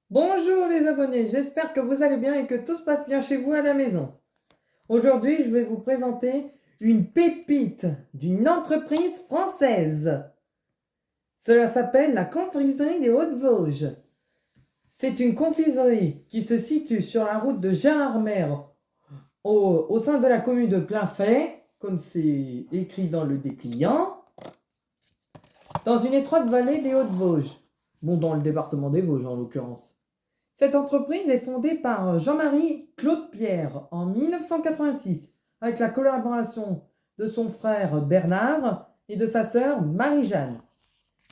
Bonjour les abonnés, j'espère que vous allez bien et que tout se passe bien chez vous à la maison. Aujourd'hui, je vais vous présenter une pépite d'une entreprise française. Cela s'appelle la Confiserie des Hauts-de-Vosges. C'est une confiserie qui se situe sur la route de Gérardmer au sein de la commune de Plainfait, comme c'est écrit dans le dépliant, dans une étroite vallée des Hauts-de-Vosges. Bon, dans le département des Vosges en l'occurrence. Cette entreprise est fondée par Jean-Marie Claude Pierre en 1986 avec la collaboration de son frère Bernard et de sa sœur Marie-Jeanne,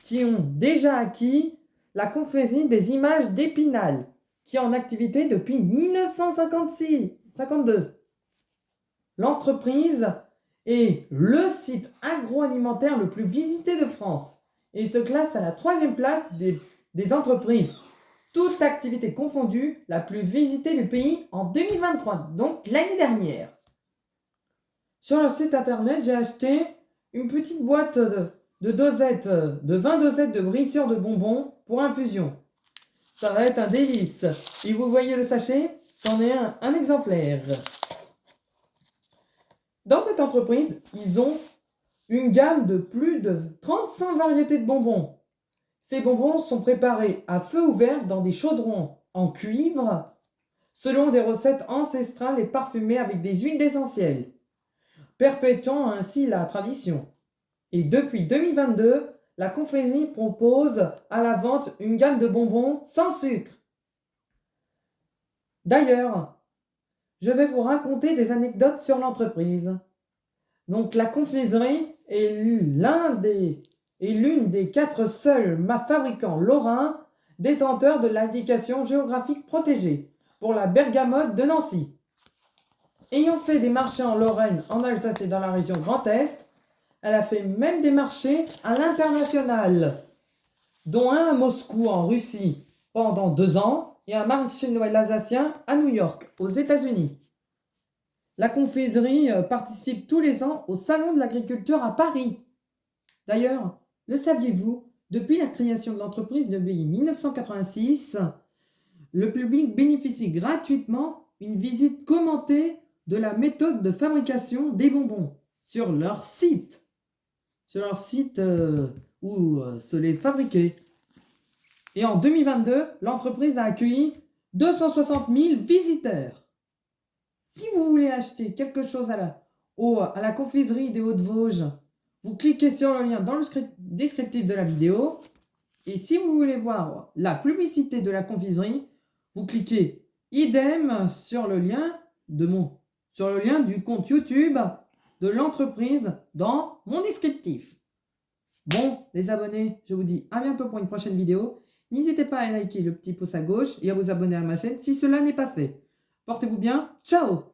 qui ont déjà acquis la confrérie des images d'Épinal, qui est en activité depuis 1952. L'entreprise est le site agroalimentaire le plus visité de France et se classe à la 3e place des entreprises toute activité confondue, la plus visitée du pays en 2023, donc l'année dernière. Sur leur site internet, j'ai acheté une petite boîte de 20 dosettes de brissures de bonbons pour infusion. Ça va être un délice. Et vous voyez le sachet, c'en est un exemplaire. Dans cette entreprise, ils ont une gamme de plus de 35 variétés de bonbons. Ces bonbons sont préparés à feu ouvert dans des chaudrons en cuivre, selon des recettes ancestrales et parfumées avec des huiles essentielles, perpétuant ainsi la tradition. Et depuis 2022, la confrérie propose à la vente une gamme de bonbons sans sucre. D'ailleurs, je vais vous raconter des anecdotes sur l'entreprise. Donc la confiserie est l'une des 4 seuls fabricants lorrains détenteurs de l'indication géographique protégée pour la bergamote de Nancy. Ayant fait des marchés en Lorraine, en Alsace et dans la région Grand Est, elle a fait même des marchés à l'international, dont un à Moscou en Russie pendant 2 ans et un marché de Noël alsacien à New York, aux États-Unis. La confiserie participe tous les ans au Salon de l'agriculture à Paris. D'ailleurs, le saviez-vous, depuis la création de l'entreprise depuis 1986, le public bénéficie gratuitement une visite commentée de la méthode de fabrication des bonbons sur leur site. Où se les fabriquer. Et en 2022, l'entreprise a accueilli 260 000 visiteurs. Si vous voulez acheter quelque chose à la confiserie des Hauts-de-Vosges, vous cliquez sur le lien dans le descriptif de la vidéo. Et si vous voulez voir la publicité de la confiserie, vous cliquez idem sur le lien du compte YouTube de l'entreprise dans mon descriptif. Bon, les abonnés, je vous dis à bientôt pour une prochaine vidéo. N'hésitez pas à liker le petit pouce à gauche et à vous abonner à ma chaîne si cela n'est pas fait. Portez-vous bien, ciao!